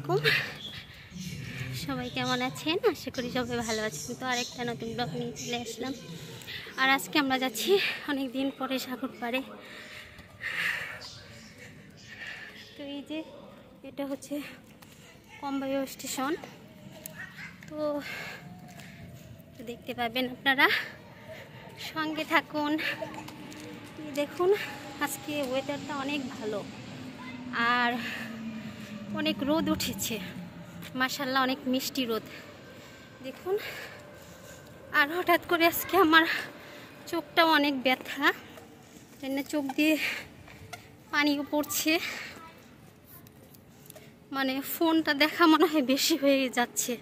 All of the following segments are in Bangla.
আলাইকুম, সবাই কেমন আছেন? আশা করি সবাই ভালো আছেন। তো আরেকটা নতুন ব্লগ নিয়ে চলে আসলাম। আর আজকে আমরা যাচ্ছি অনেক দিন পরে সাগর পাড়ে। তো এই যে এটা হচ্ছে কমবাইও স্টেশন। তো দেখতে পাবেন আপনারা, সঙ্গে থাকুন। দেখুন আজকে ওয়েদারটা অনেক ভালো আর অনেক রোদ উঠেছে, মাশাআল্লাহ অনেক মিষ্টি রোদ দেখুন। আর হঠাৎ করে আজকে আমার চোখটাও অনেক ব্যথা, চোখ দিয়ে পানিও পড়ছে, মানে ফোনটা দেখা মনে হয় বেশি হয়ে যাচ্ছে।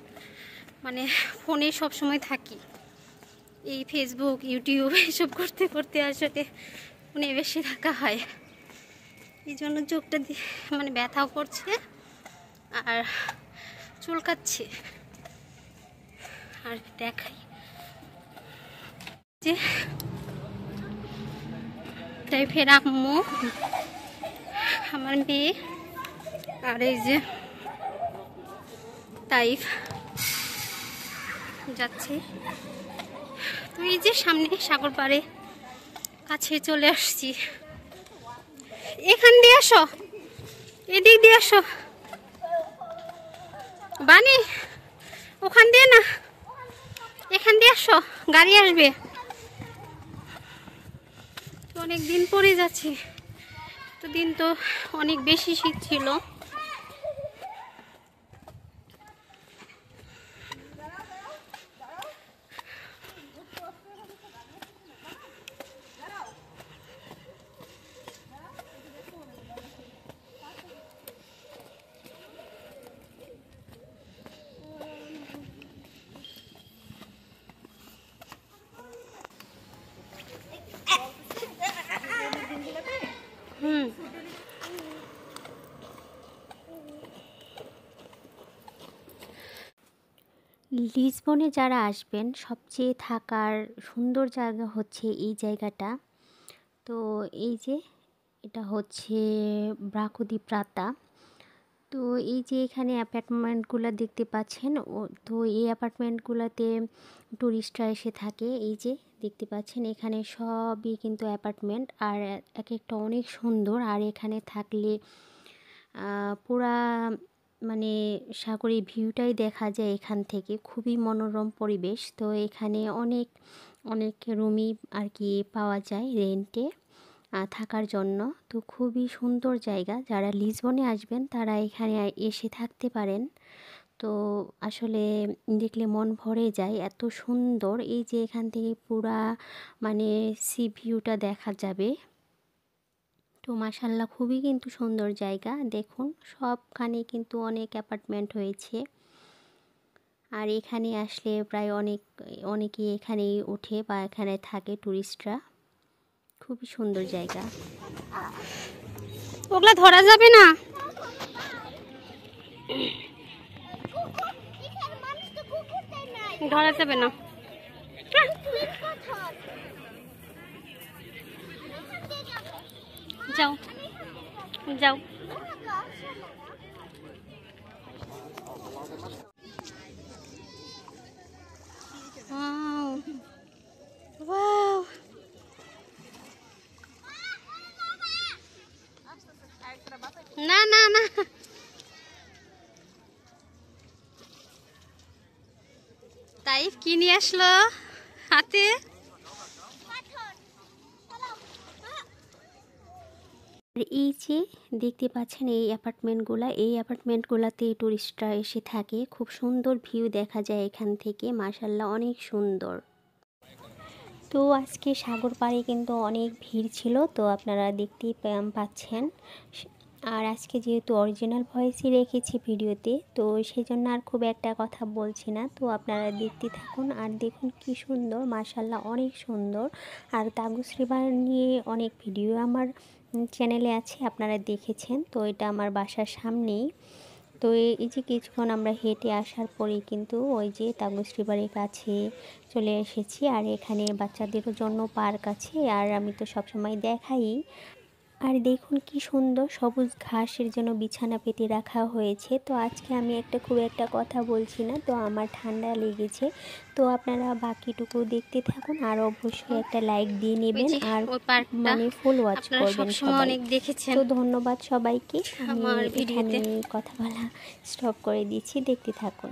মানে ফোনে সব সময় থাকি, এই ফেসবুক ইউটিউব এসব করতে করতে আসলে ফোনে বেশি থাকা হয়, এই জন্য চোখটা মানে ব্যথাও করছে আর চুলকাচ্ছে। আর দেখাই যে তাই ফের আম্মু, আমার মেয়ে আর এই যে তাইফ যাচ্ছে। তো এই যে সামনে সাগর পাড়ে কাছে চলে আসছি। এখান দিয়ে আসো, এদিক দিয়ে আসো বানি, ওখান দিয়ে না, এখান দিয়ে আসো, গাড়ি আসবে। অনেক দিন পরে যাচ্ছি, তো দিন তো অনেক বেশি শীত ছিল। লিসবনে যারা আসবেন সবচেয়ে থাকার সুন্দর জায়গা হচ্ছে এই জায়গাটা। তো এই যে এটা হচ্ছে ব্রাকোদি প্রাতা। তো এই যে এখানে অ্যাপার্টমেন্টগুলো দেখতে পাচ্ছেন, তো এই অ্যাপার্টমেন্টগুলোতে টুরিস্টরা এসে থাকে। এই যে দেখতে পাচ্ছেন এখানে সবই কিন্তু অ্যাপার্টমেন্ট, আর এক একটা অনেক সুন্দর। আর এখানে থাকলে পুরা মানে সাগরের ভিউটাই দেখা যায় এখান থেকে, খুবই মনোরম পরিবেশ। তো এখানে অনেক অনেক রুমই আর কি পাওয়া যায় রেন্টে থাকার জন্য। তো খুবই সুন্দর জায়গা, যারা লিসবনে আসবেন তারা এখানে এসে থাকতে পারেন। তো আসলে দেখলে মন ভরে যায়, এত সুন্দর। এই যে এখান থেকে পুরা মানে সি ভিউটা দেখা যাবে। তো মাশাআল্লাহ খুবই কিন্তু সুন্দর জায়গা। দেখুন সবখানে কিন্তু অনেক অ্যাপার্টমেন্ট হয়েছে, আর এখানে আসলে প্রায় অনেকেই এখানেই ওঠে বা এখানে থাকে টুরিস্টরা। খুবই সুন্দর জায়গা। ওগুলা ধরা যাবে না, ধরা যাবে না। যাও যাও। না না না, তাইফ কি নিয়ে আসলো হাতে? এই যে দেখতে পাচ্ছেন এই অ্যাপার্টমেন্টগুলোতে টুরিস্টরা এসে থাকে। খুব সুন্দর ভিউ দেখা যায় এখান থেকে, মাশাআল্লাহ অনেক সুন্দর। তো আজকে সাগর পাড়ে কিন্তু অনেক ভিড় ছিল, তো আপনারা দেখতেই পাচ্ছেন। আর আজকে যেহেতু অরিজিনাল ভয়েসই রেখেছি ভিডিওতে, তো সেই জন্য আর খুব একটা কথা বলছি না। তো আপনারা দেখতে থাকুন আর দেখুন কি সুন্দর, মাশাআল্লাহ অনেক সুন্দর। আর তাগুস রিভার নিয়ে অনেক ভিডিও আমার চ্যানেলে আছে, আপনারা দেখেছেন। তো এটা আমার বাসার সামনেই। তো এই যে কিছুক্ষণ আমরা হেঁটে আসার পরেই কিন্তু ওই যে তাগুস রিভারের কাছে চলে এসেছি। আর এখানে বাচ্চাদেরও জন্য পার্ক আছে, আর আমি তো সবসময় দেখাই। আর দেখুন কি সুন্দর সবুজ ঘাসের জন্য বিছানা পেতে রাখা হয়েছে। তো আজকে আমি খুব একটা কথা বলছি না, তো আমার ঠান্ডা লেগেছে। তো আপনারা বাকিটুকু দেখতে থাকুন, আর অবশ্যই একটা লাইক দিয়ে নেবেন, আর মানে ফুল ওয়াচ করবেন সবাই। তো ধন্যবাদ সবাইকে। আমি এখানে কথা বলা স্টপ করে দিচ্ছি, দেখতে থাকুন।